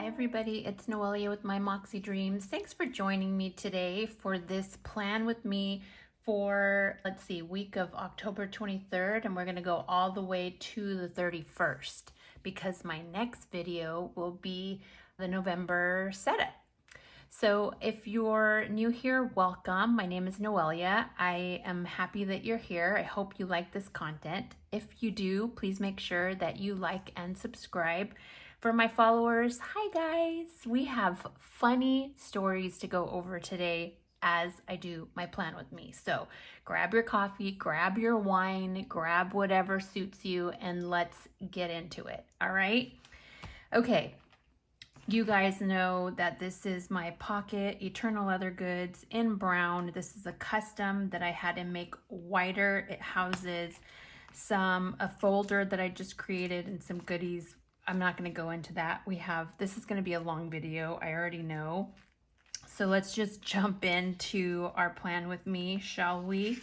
Hi everybody, it's Noelia with My Moxie Dreams. Thanks for joining me today for this plan with me for, week of October 23rd, and we're gonna go all the way to the 31st because my next video will be the November setup. So if you're new here, welcome. My name is Noelia. I am happy that you're here. I hope you like this content. If you do, please make sure that you like and subscribe. For my followers, hi guys. We have funny stories to go over today as I do my plan with me. So grab your coffee, grab your wine, grab whatever suits you, and let's get into it. All right? Okay. You guys know that this is my pocket Eternal Leather Goods in brown. This is a custom that I had to make wider. It houses a folder that I just created and some goodies. I'm not going to go into that. This is going to be a long video, I already know. So let's just jump into our plan with me, shall we?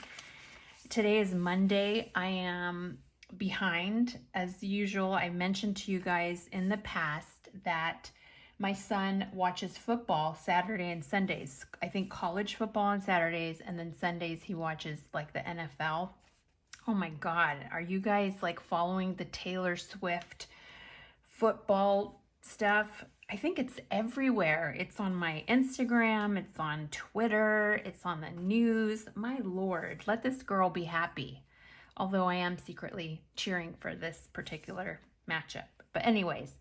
Today is Monday. I am behind as usual. I mentioned to you guys in the past that my son watches football Saturday and Sundays. I think college football on Saturdays, and then Sundays he watches like the NFL. Oh my God, are you guys like following the Taylor Swift football stuff? I think it's everywhere. It's on my Instagram, it's on Twitter, it's on the news. My Lord, let this girl be happy. Although I am secretly cheering for this particular matchup. But anyways,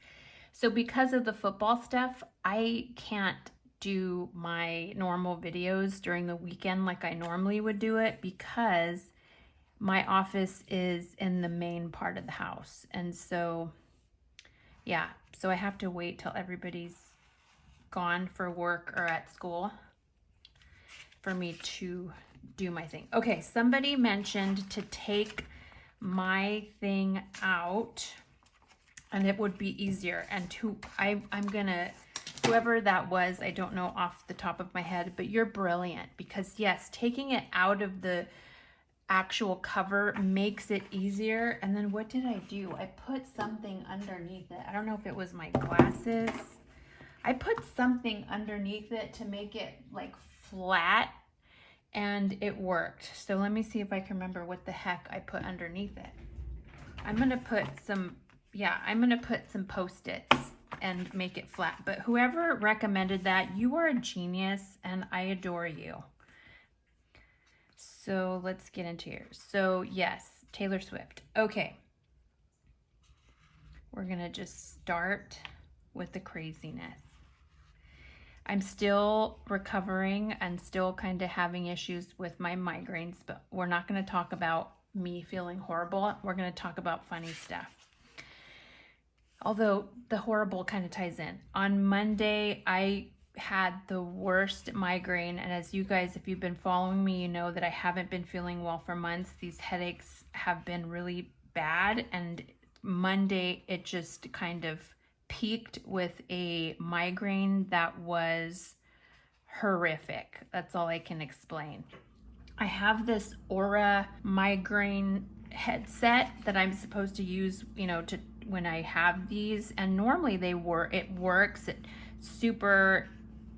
so because of the football stuff, I can't do my normal videos during the weekend like I normally would do it because my office is in the main part of the house. And so, yeah, so I have to wait till everybody's gone for work or at school for me to do my thing. Okay, somebody mentioned to take my thing out and it would be easier. And I'm gonna, whoever that was, I don't know off the top of my head, but you're brilliant because yes, taking it out of the actual cover makes it easier. And then what did I do? I put something underneath it. I don't know if it was my glasses. I put something underneath it to make it like flat and it worked. So let me see if I can remember what the heck I put underneath it. I'm gonna put some Post-its and make it flat. But whoever recommended that, you are a genius and I adore you. So let's get into here. So yes, Taylor Swift. Okay. We're gonna just start with the craziness. I'm still recovering and still kind of having issues with my migraines, but we're not gonna talk about me feeling horrible. We're gonna talk about funny stuff. Although the horrible kind of ties in. On Monday, I had the worst migraine. And as you guys, if you've been following me, you know that I haven't been feeling well for months. These headaches have been really bad. And Monday, it just kind of peaked with a migraine that was horrific. That's all I can explain. I have this Aura migraine headset that I'm supposed to use, to when I have these, and normally it works. It's super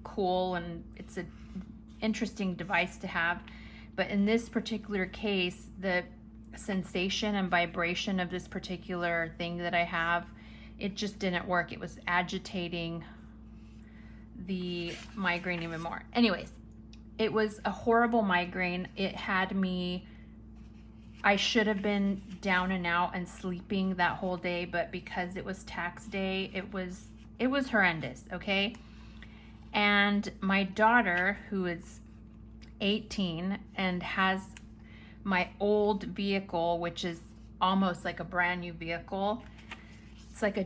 cool and it's an interesting device to have. But in this particular case, the sensation and vibration of this particular thing that I have, it just didn't work. It was agitating the migraine even more. Anyways, it was a horrible migraine. It had me, I should have been down and out and sleeping that whole day, but because it was tax day, it was horrendous, okay? And my daughter, who is 18 and has my old vehicle, which is almost like a brand new vehicle. It's like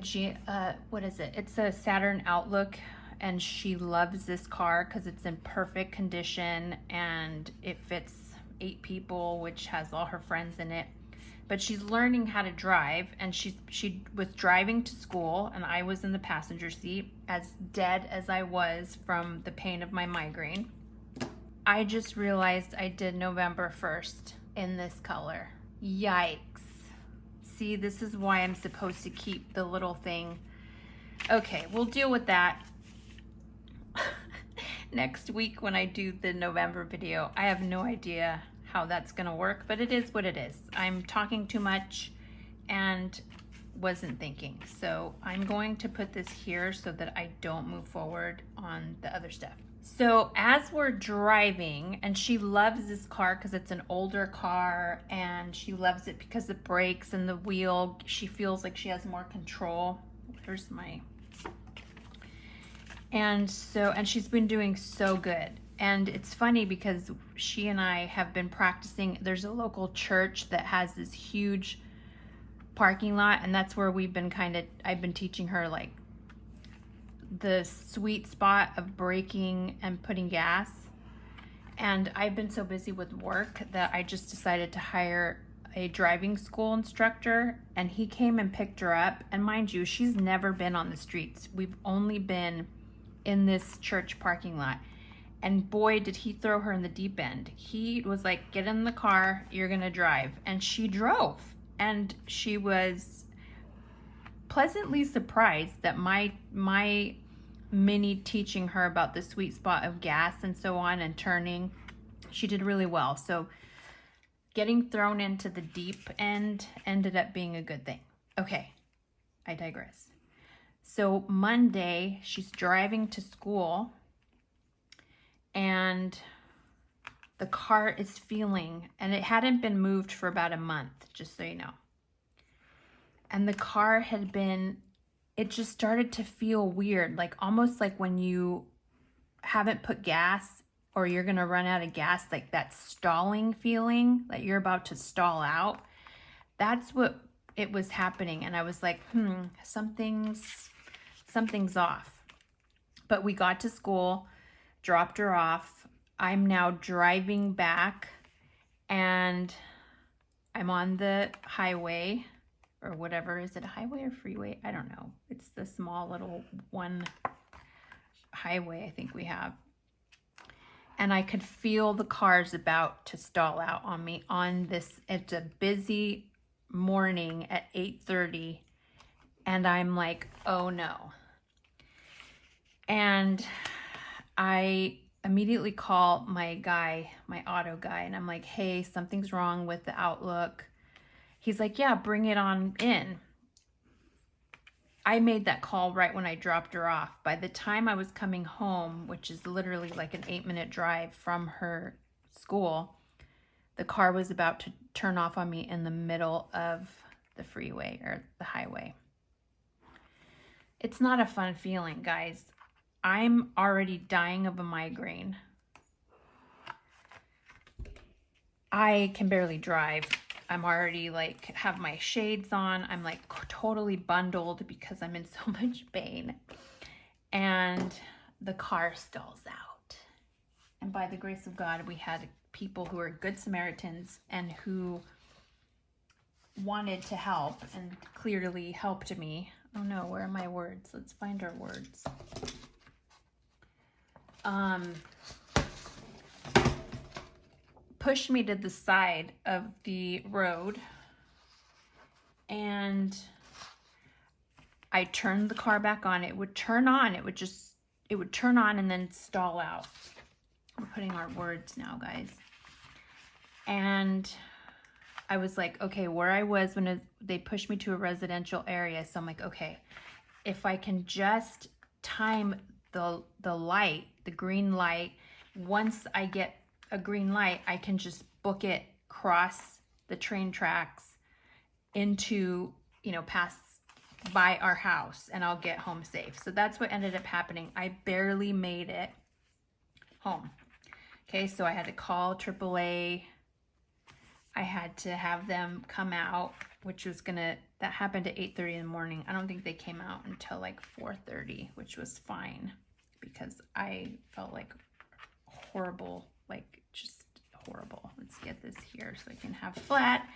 what is it? It's a Saturn Outlook, and she loves this car because it's in perfect condition and it fits 8 people, which has all her friends in it. But she's learning how to drive, and she was driving to school, and I was in the passenger seat, as dead as I was from the pain of my migraine. I just realized I did November 1st in this color. Yikes. See, this is why I'm supposed to keep the little thing Okay, we'll deal with that next week when I do the November video. I have no idea how that's gonna work, but it is what it is. I'm talking too much and wasn't thinking. So I'm going to put this here so that I don't move forward on the other stuff. So as we're driving, and she loves this car because it's an older car, and she loves it because the brakes and the wheel, she feels like she has more control. Where's my... And she's been doing so good. And it's funny because she and I have been practicing. There's a local church that has this huge parking lot, and that's where we've been I've been teaching her like the sweet spot of braking and putting gas. And I've been so busy with work that I just decided to hire a driving school instructor, and he came and picked her up. And mind you, she's never been on the streets. We've only been in this church parking lot. And boy, did he throw her in the deep end. He was like, get in the car, you're gonna drive. And she drove. And she was pleasantly surprised that my mini teaching her about the sweet spot of gas and so on and turning, she did really well. So getting thrown into the deep end ended up being a good thing. Okay, I digress. So Monday, she's driving to school, and the car is feeling, and it hadn't been moved for about a month, just so you know. And the car had been, it just started to feel weird, like almost like when you haven't put gas or you're gonna run out of gas, like that stalling feeling that you're about to stall out. That's what it was happening. And I was like, something's off. But we got to school, dropped her off. I'm now driving back, and I'm on the highway, or whatever. Is it a highway or freeway? I don't know. It's the small little one highway I think we have. And I could feel the cars about to stall out on me on this. It's a busy morning at 8:30, and I'm like, oh no. And I immediately call my guy, my auto guy, and I'm like, hey, something's wrong with the Outlook. He's like, yeah, bring it on in. I made that call right when I dropped her off. By the time I was coming home, which is literally like an 8-minute drive from her school, the car was about to turn off on me in the middle of the freeway or the highway. It's not a fun feeling, guys. I'm already dying of a migraine. I can barely drive. I'm already like, have my shades on. I'm like totally bundled because I'm in so much pain. And the car stalls out. And by the grace of God, we had people who are good Samaritans and who wanted to help and clearly helped me. Oh no, where are my words? Let's find our words. Pushed me to the side of the road, and I turned the car back on. It would turn on. It would turn on and then stall out. I'm putting our words now, guys. And I was like, okay, where I was when they pushed me to a residential area. So I'm like, okay, if I can just time the light, the green light, once I get a green light, I can just book it, cross the train tracks into, pass by our house, and I'll get home safe. So that's what ended up happening. I barely made it home. Okay, so I had to call AAA. I had to have them come out, which was that happened at 8:30 in the morning. I don't think they came out until like 4:30, which was fine because I felt like horrible, like just horrible. Let's get this here so I can have flat.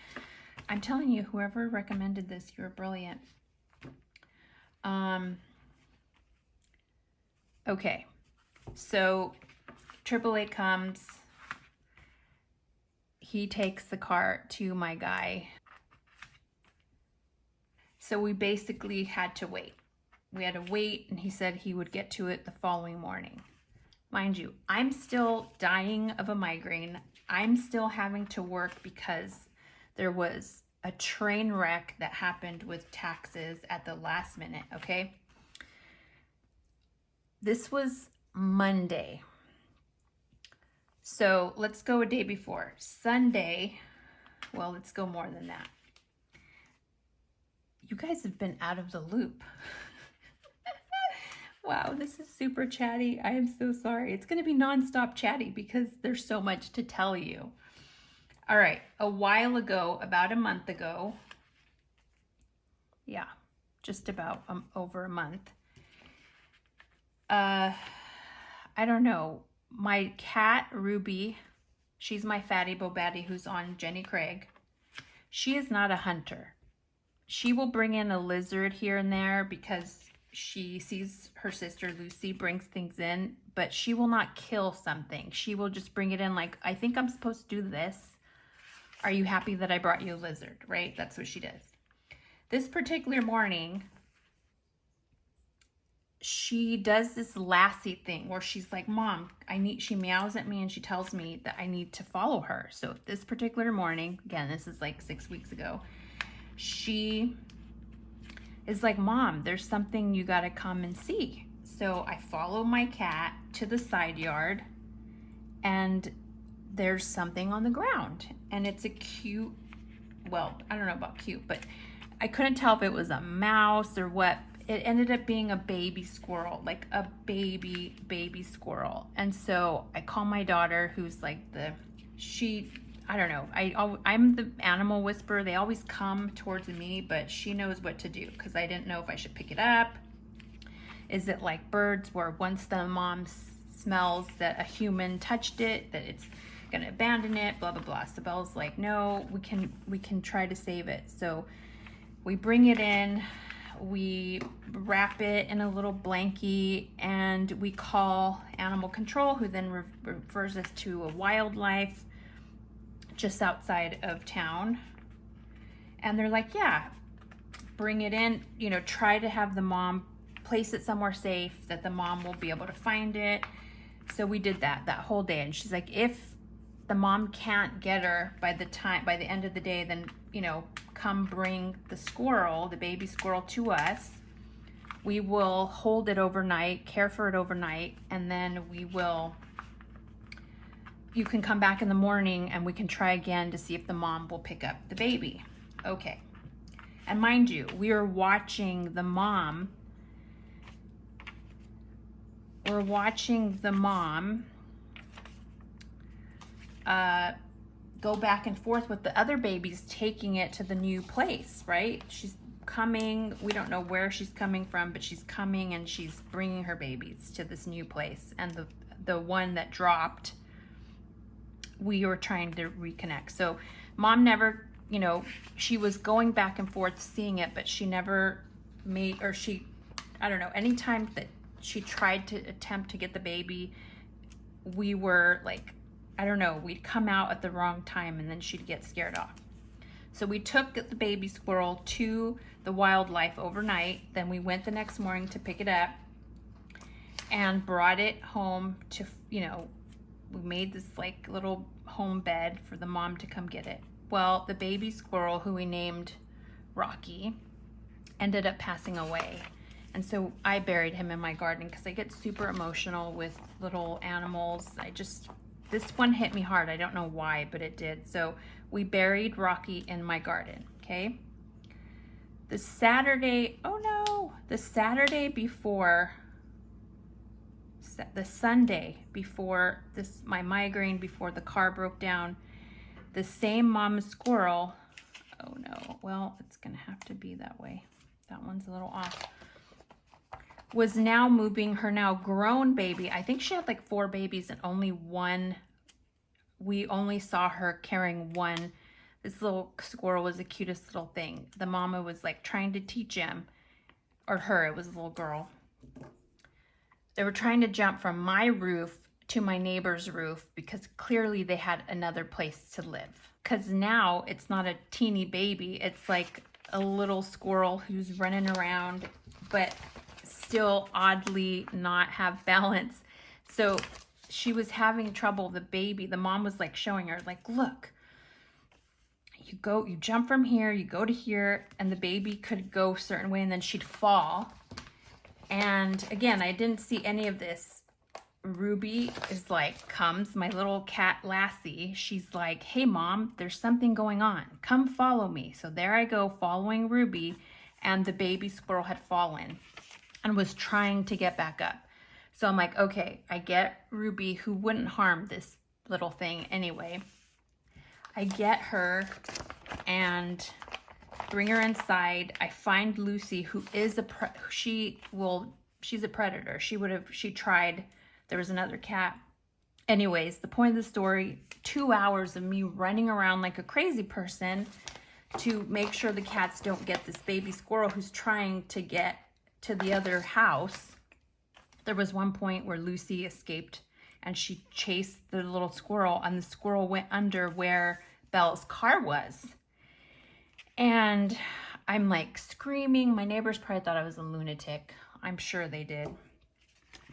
I'm telling you, whoever recommended this, you're brilliant. Okay, so AAA comes. He takes the car to my guy. So we basically had to wait. we had to wait, and he said he would get to it the following morning. Mind you, I'm still dying of a migraine. I'm still having to work because there was a train wreck that happened with taxes at the last minute, okay? This was Monday. So let's go a day before. Sunday, well, let's go more than that. You guys have been out of the loop. Wow, this is super chatty. I am so sorry. It's going to be nonstop chatty because there's so much to tell you. All right, a while ago, about a month ago, yeah, just about over a month, I don't know, my cat, Ruby, she's my fatty Bobatty who's on Jenny Craig. She is not a hunter. She will bring in a lizard here and there because she sees her sister Lucy brings things in, but she will not kill something. She will just bring it in like, I think I'm supposed to do this. Are you happy that I brought you a lizard, right? That's what she does. This particular morning, she does this lassie thing where she's like, Mom, she meows at me and she tells me that I need to follow her. So this particular morning, again, this is like 6 weeks ago, she is like, Mom, there's something you got to come and see. So I follow my cat to the side yard, and there's something on the ground, and it's a cute, well, I don't know about cute, but I couldn't tell if it was a mouse or what. It ended up being a baby squirrel, like a baby squirrel. And so I call my daughter, who's like I don't know, I'm the animal whisperer. They always come towards me, but she knows what to do because I didn't know if I should pick it up. Is it like birds where once the mom smells that a human touched it, that it's gonna abandon it, blah, blah, blah. So Belle's like, no, we can try to save it. So we bring it in, we wrap it in a little blankie, and we call animal control, who then refers us to a wildlife just outside of town. And they're like, yeah, bring it in, you know, try to have the mom place it somewhere safe that the mom will be able to find it. So we did that whole day. And she's like, if the mom can't get her by the end of the day, then, you know, come bring the squirrel, the baby squirrel, to us. We will hold it overnight, care for it overnight, and then you can come back in the morning and we can try again to see if the mom will pick up the baby. Okay. And mind you, we are watching the mom. We're watching the mom go back and forth with the other babies, taking it to the new place, right? She's coming. We don't know where she's coming from, but she's coming and she's bringing her babies to this new place. And the one that dropped, we were trying to reconnect. So mom never, you know, she was going back and forth seeing it, but she never I don't know, anytime that she tried to attempt to get the baby, we were like, I don't know, we'd come out at the wrong time and then she'd get scared off. So we took the baby squirrel to the wildlife overnight. Then we went the next morning to pick it up and brought it home to, you know, we made this like little home bed for the mom to come get it. Well, the baby squirrel, who we named Rocky, ended up passing away. And so I buried him in my garden because I get super emotional with little animals. This one hit me hard. I don't know why, but it did. So we buried Rocky in my garden, okay? The Sunday before this, my migraine, before the car broke down, the same mama squirrel, oh no, well, it's gonna have to be that way. That one's a little off. Was now moving her now grown baby. I think she had like 4 babies and only one, we only saw her carrying one. This little squirrel was the cutest little thing. The mama was like trying to teach him, or her, it was a little girl. They were trying to jump from my roof to my neighbor's roof because clearly they had another place to live. Because now it's not a teeny baby, it's like a little squirrel who's running around. But still oddly not have balance. So she was having trouble. The baby, the mom was like showing her, like, look, you jump from here, you go to here, and the baby could go a certain way, and then she'd fall. And again, I didn't see any of this. Ruby is like, comes, my little cat Lassie, she's like, hey mom, there's something going on. Come follow me. So there I go following Ruby, and the baby squirrel had fallen and was trying to get back up. So I'm like, okay, I get Ruby, who wouldn't harm this little thing anyway. I get her and bring her inside. I find Lucy, who is she's a predator. She tried. There was another cat. Anyways, the point of the story, 2 hours of me running around like a crazy person to make sure the cats don't get this baby squirrel who's trying to get to the other house. There was one point where Lucy escaped and she chased the little squirrel, and the squirrel went under where Belle's car was. And I'm like screaming. My neighbors probably thought I was a lunatic. I'm sure they did.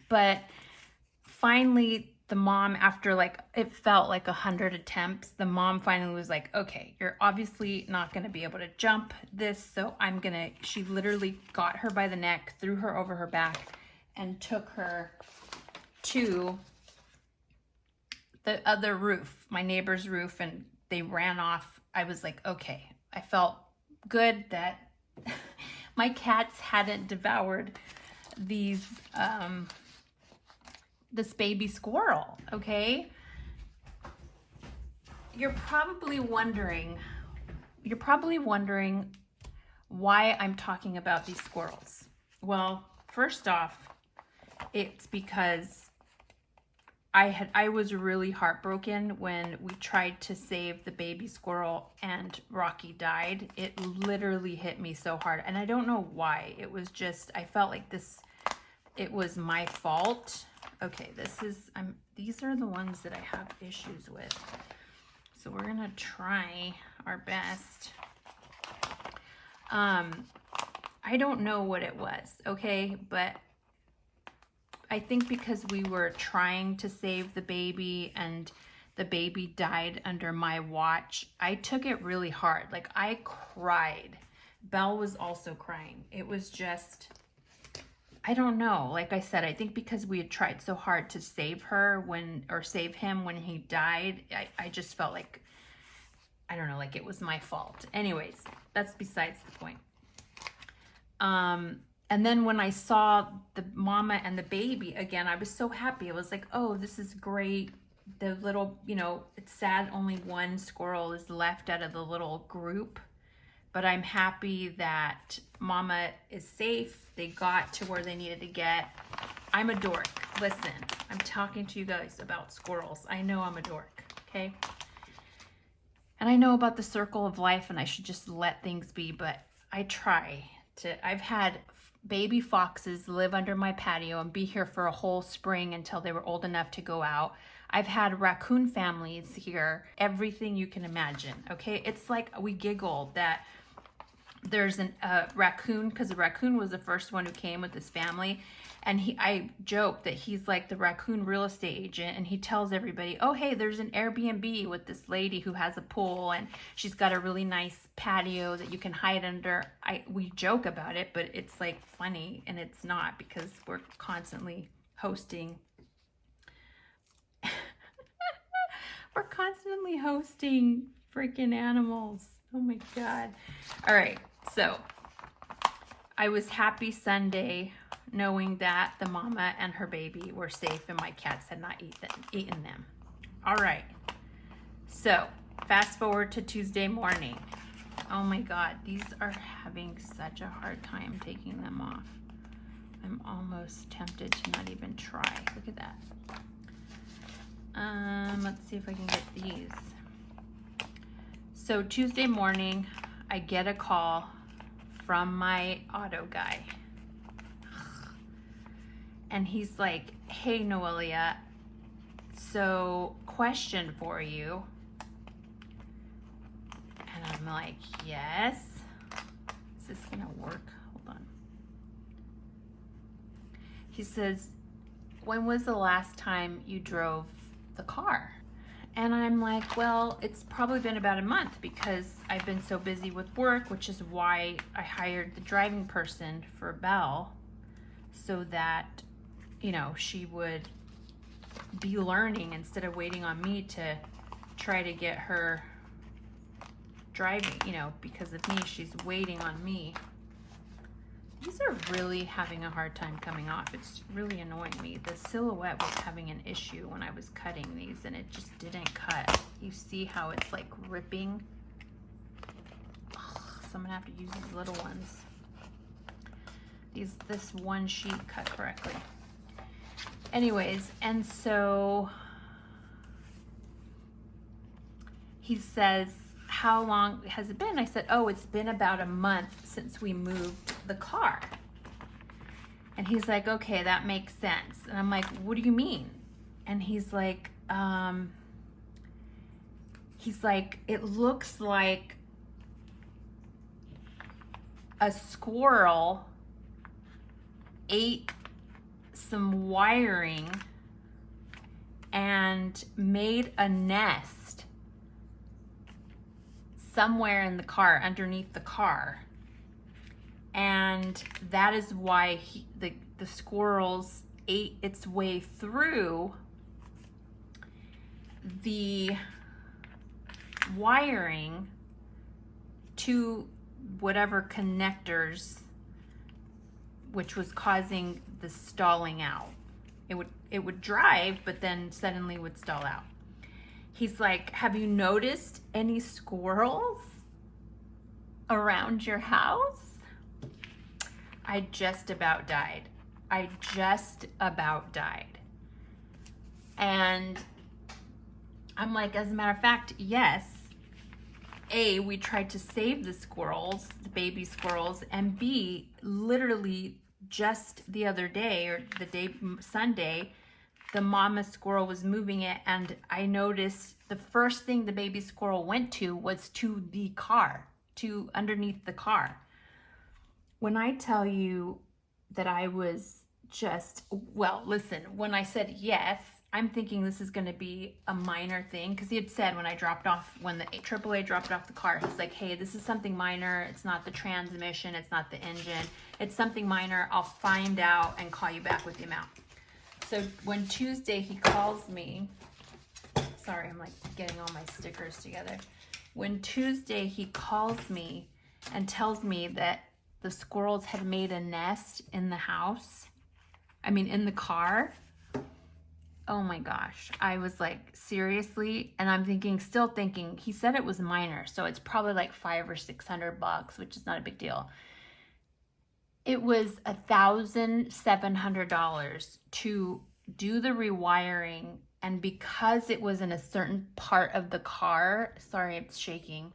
But finally, the mom, after like, it felt like 100 attempts, the mom finally was like, okay, you're obviously not going to be able to jump this. So she literally got her by the neck, threw her over her back, and took her to the other roof, my neighbor's roof, and they ran off. I was like, okay, I felt good that my cats hadn't devoured this baby squirrel. Okay. You're probably wondering why I'm talking about these squirrels. Well, first off, it's because I was really heartbroken when we tried to save the baby squirrel and Rocky died. It literally hit me so hard, and I don't know why. It was just, I felt like it was my fault. Okay, these are the ones that I have issues with. So we're gonna try our best. I don't know what it was, okay, but I think because we were trying to save the baby and the baby died under my watch, I took it really hard. Like, I cried. Belle was also crying. It was just, I don't know. Like I said, I think because we had tried so hard to save save him when he died, I just felt like, I don't know, like it was my fault. Anyways, that's besides the point. And then when I saw the mama and the baby again, I was so happy. I was like, oh, this is great. The little, it's sad only one squirrel is left out of the little group. But I'm happy that mama is safe. They got to where they needed to get. I'm a dork. Listen, I'm talking to you guys about squirrels. I know I'm a dork, okay? And I know about the circle of life and I should just let things be, but I try to. I've had baby foxes live under my patio and be here for a whole spring until they were old enough to go out. I've had raccoon families here, everything you can imagine, okay? It's like we giggle that there's a raccoon, because the raccoon was the first one who came with his family, and I joke that he's like the raccoon real estate agent, and he tells everybody, oh, hey, there's an Airbnb with this lady who has a pool, and she's got a really nice patio that you can hide under. We joke about it, but it's like funny, and it's not, because we're constantly hosting. We're constantly hosting freaking animals. Oh my God. All right. So I was happy Sunday knowing that the mama and her baby were safe and my cats had not eaten them. All right. So fast forward to Tuesday morning. Oh my God. These are having such a hard time taking them off. I'm almost tempted to not even try. Look at that. Let's see if I can get these. So Tuesday morning, I get a call from my auto guy. And he's like, hey, Noelia, so question for you. And I'm like, yes. Is this gonna work? Hold on. he says, when was the last time you drove the car? And I'm like, well, it's probably been about a month because I've been so busy with work, which is why I hired the driving person for Belle, so that, you know, she would be learning instead of waiting on me to try to get her driving, you know, because of me, she's waiting on me. These are really having a hard time coming off. It's really annoying me. The silhouette was having an issue when I was cutting these and it just didn't cut. You see how it's like ripping? Ugh, so I'm gonna have to use these little ones. This one sheet cut correctly. Anyways, and so he says, how long has it been? I said, oh, it's been about a month since we moved the car. And he's like, okay, that makes sense. And I'm like, what do you mean? And he's like, it looks like a squirrel ate some wiring and made a nest somewhere in the car, underneath the car. And that is why the squirrels ate its way through the wiring to whatever connectors, which was causing the stalling out. It would drive, but then suddenly would stall out. He's like, have you noticed any squirrels around your house? I just about died. And I'm like, as a matter of fact, yes. A, we tried to save the squirrels, the baby squirrels, and B, literally just the other day, or the day, Sunday, the mama squirrel was moving it, and I noticed the first thing the baby squirrel went to was to the car, to underneath the car. When I tell you that I was just, well, listen, when I said yes, I'm thinking this is going to be a minor thing, because he had said when the AAA dropped off the car, he's like, hey, this is something minor. It's not the transmission. It's not the engine. It's something minor. I'll find out and call you back with the amount. So when Tuesday he calls me, sorry, I'm like getting all my stickers together. When Tuesday he calls me and tells me that the squirrels had made a nest in the house, in the car. Oh my gosh. I was like, seriously? And I'm still thinking, he said it was minor, so it's probably like $500 or $600, which is not a big deal. It was $1,700 to do the rewiring, and because it was in a certain part of the car, sorry, it's shaking,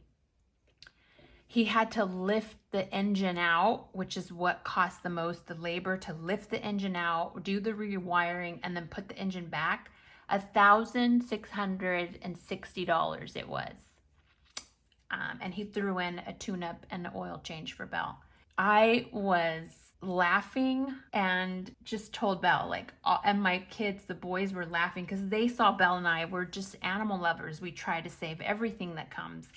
he had to lift the engine out, which is what cost the most, the labor to lift the engine out, do the rewiring, and then put the engine back. $1,660 it was. And he threw in a tune-up and an oil change for Belle. I was laughing and just told Belle, and my kids, the boys, were laughing because they saw Belle and I were just animal lovers. We try to save everything that comes.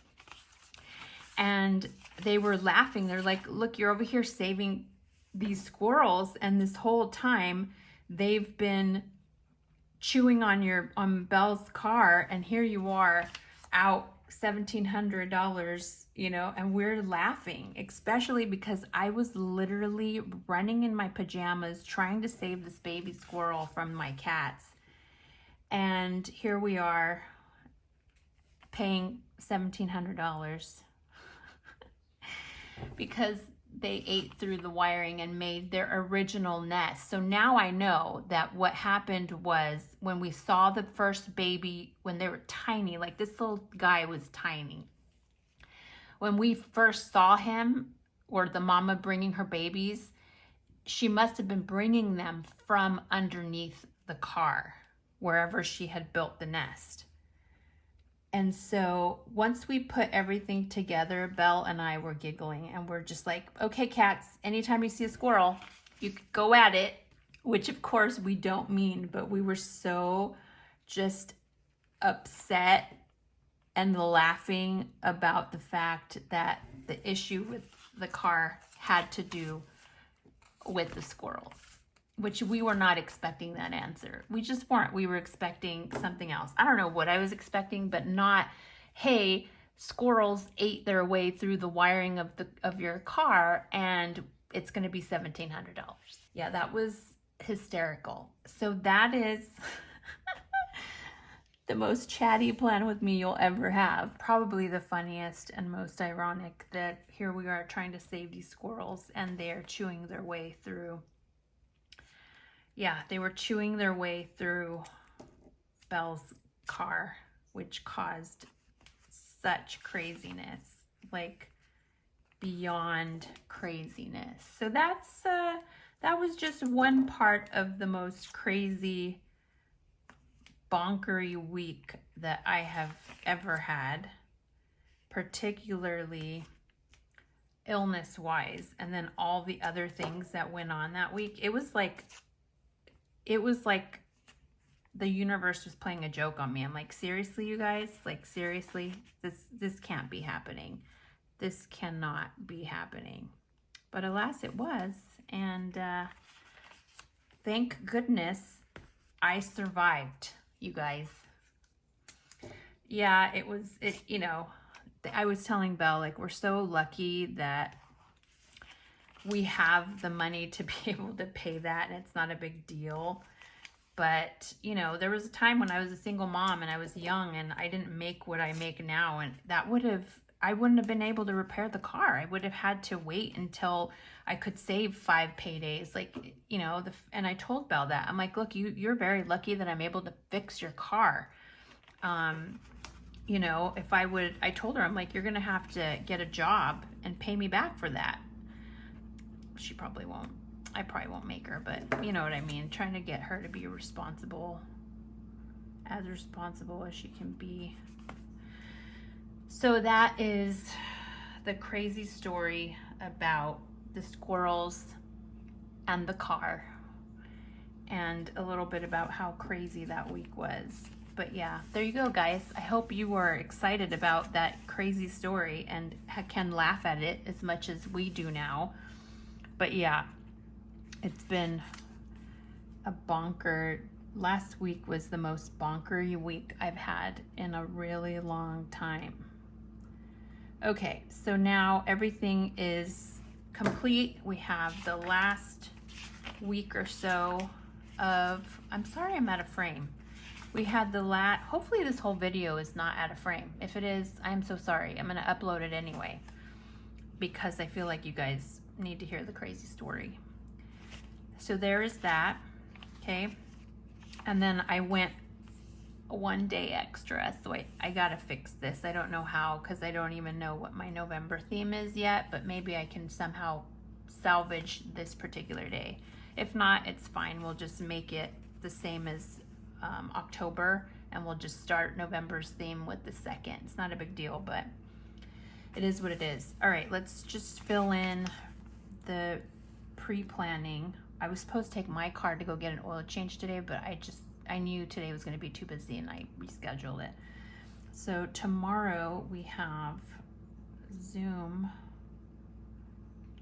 And they were laughing. They're like, look, you're over here saving these squirrels, and this whole time they've been chewing on Belle's car, and here you are out $1,700, and we're laughing, especially because I was literally running in my pajamas trying to save this baby squirrel from my cats. And here we are paying $1,700 because they ate through the wiring and made their original nest. So now I know that what happened was when we saw the first baby, when they were tiny, like this little guy was tiny. When we first saw him, or the mama bringing her babies, she must have been bringing them from underneath the car, wherever she had built the nest. And so once we put everything together, Belle and I were giggling, and we're just like, okay, cats, anytime you see a squirrel, you go at it. which of course we don't mean, but we were so just upset and laughing about the fact that the issue with the car had to do with the squirrels, which we were not expecting that answer. We just weren't. We were expecting something else. I don't know what I was expecting, but not, hey, squirrels ate their way through the wiring of your car and it's going to be $1,700. Yeah, that was hysterical. So that is the most chatty plan with me you'll ever have. Probably the funniest and most ironic that here we are trying to save these squirrels and they're chewing their way through. Yeah, they were chewing their way through Belle's car, which caused such craziness, like beyond craziness. So that was just one part of the most crazy, bonkery week that I have ever had, particularly illness-wise, and then all the other things that went on that week. It was like the universe was playing a joke on me. I'm like, seriously, you guys? Like, seriously? This can't be happening. This cannot be happening. But alas, it was. And thank goodness I survived, you guys. Yeah, you know, I was telling Belle, like, we're so lucky that we have the money to be able to pay that, and it's not a big deal. But, you know, there was a time when I was a single mom and I was young and I didn't make what I make now, and I wouldn't have been able to repair the car. I would have had to wait until I could save 5 paydays. Like, you know, and I told Belle that. I'm like, look, you're very lucky that I'm able to fix your car. You know, I told her, I'm like, you're going to have to get a job and pay me back for that. She probably won't. I probably won't make her, but you know what I mean. Trying to get her to be responsible as she can be. So that is the crazy story about the squirrels and the car, and a little bit about how crazy that week was. But yeah, there you go, guys. I hope you were excited about that crazy story and can laugh at it as much as we do now. But yeah, it's been a bonker. Last week was the most bonkery week I've had in a really long time. Okay, so now everything is complete. We have the last week or so of, I'm sorry I'm out of frame. We had hopefully this whole video is not out of frame. If it is, I'm so sorry. I'm gonna upload it anyway because I feel like you guys need to hear the crazy story. So there is that, okay? And then I went one day extra, so I gotta fix this. I don't know how, because I don't even know what my November theme is yet, but maybe I can somehow salvage this particular day. If not, it's fine. We'll just make it the same as October, and we'll just start November's theme with the 2nd. It's not a big deal, but it is what it is. All right, let's just fill in the pre-planning. I was supposed to take my car to go get an oil change today, but I knew today was going to be too busy and I rescheduled it. So tomorrow we have Zoom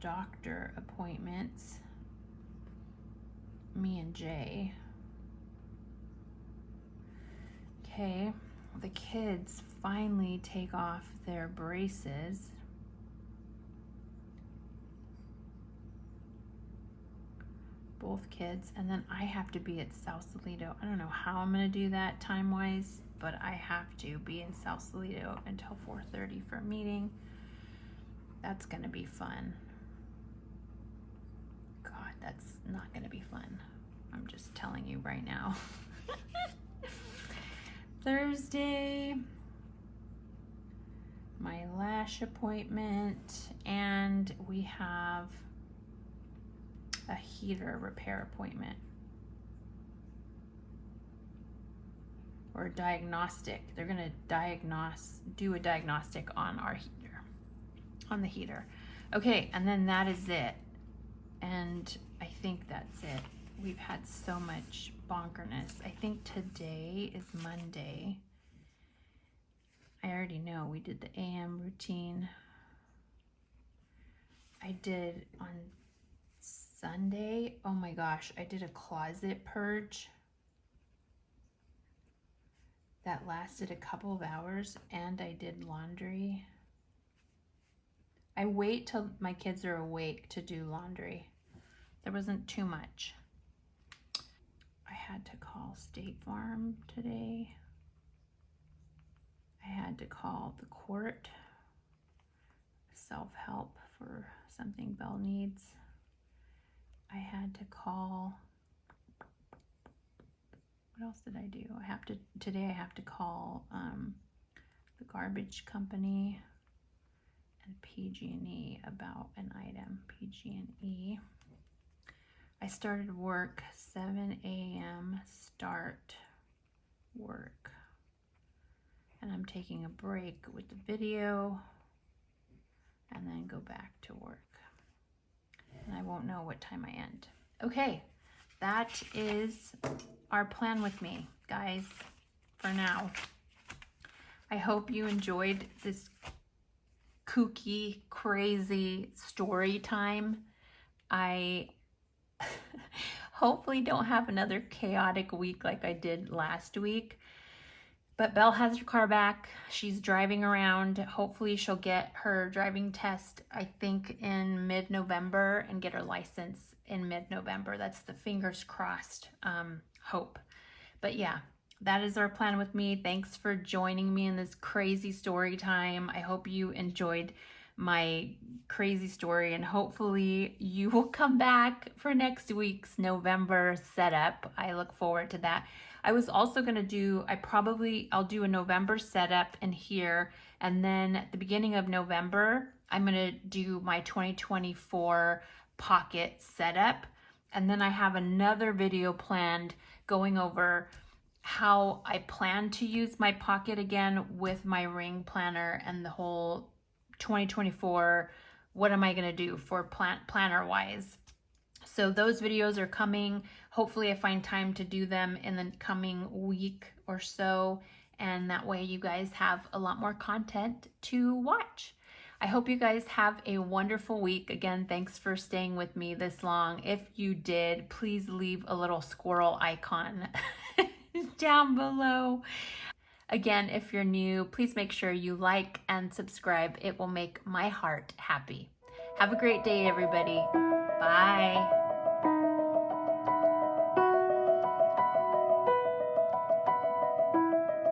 doctor appointments. Me and Jay. Okay, the kids finally take off their braces. Both kids, and then I have to be at Sausalito. I don't know how I'm gonna do that time-wise, but I have to be in Sausalito until 4:30 for a meeting. That's gonna be fun. God, that's not gonna be fun. I'm just telling you right now. Thursday, my lash appointment, and we have a heater repair appointment or diagnostic. They're gonna do a diagnostic on our heater, on the heater. Okay, and then that is it. And I think that's it. we've had so much bonkerness. I think today is Monday. I already know we did the AM routine. I did on Sunday, oh my gosh, I did a closet purge that lasted a couple of hours, and I did laundry. I wait till my kids are awake to do laundry. There wasn't too much. I had to call State Farm today. I had to call the court, self-help for something Belle needs. I had to call, what else did I do? Today I have to call the garbage company and PG&E about an item, PG&E. I started work 7 a.m. start work. And I'm taking a break with the video and then go back to work. And I won't know what time I end. Okay, that is our plan with me, guys, for now. I hope you enjoyed this kooky, crazy story time. I hopefully don't have another chaotic week like I did last week. But Belle has her car back. She's driving around. Hopefully she'll get her driving test, I think, in mid-November and get her license in mid-November. That's the fingers crossed hope. But yeah, that is our plan with me. Thanks for joining me in this crazy story time. I hope you enjoyed my crazy story, and hopefully you will come back for next week's November setup. I look forward to that. I was also going to do, I'll do a November setup in here, and then at the beginning of November, I'm going to do my 2024 pocket setup. And then I have another video planned going over how I plan to use my pocket again with my ring planner and the whole 2024, what am I going to do for planner wise. So those videos are coming. Hopefully I find time to do them in the coming week or so, and that way you guys have a lot more content to watch. I hope you guys have a wonderful week. Again, thanks for staying with me this long. If you did, please leave a little squirrel icon down below. Again, if you're new, please make sure you like and subscribe. It will make my heart happy. Have a great day, everybody. Bye.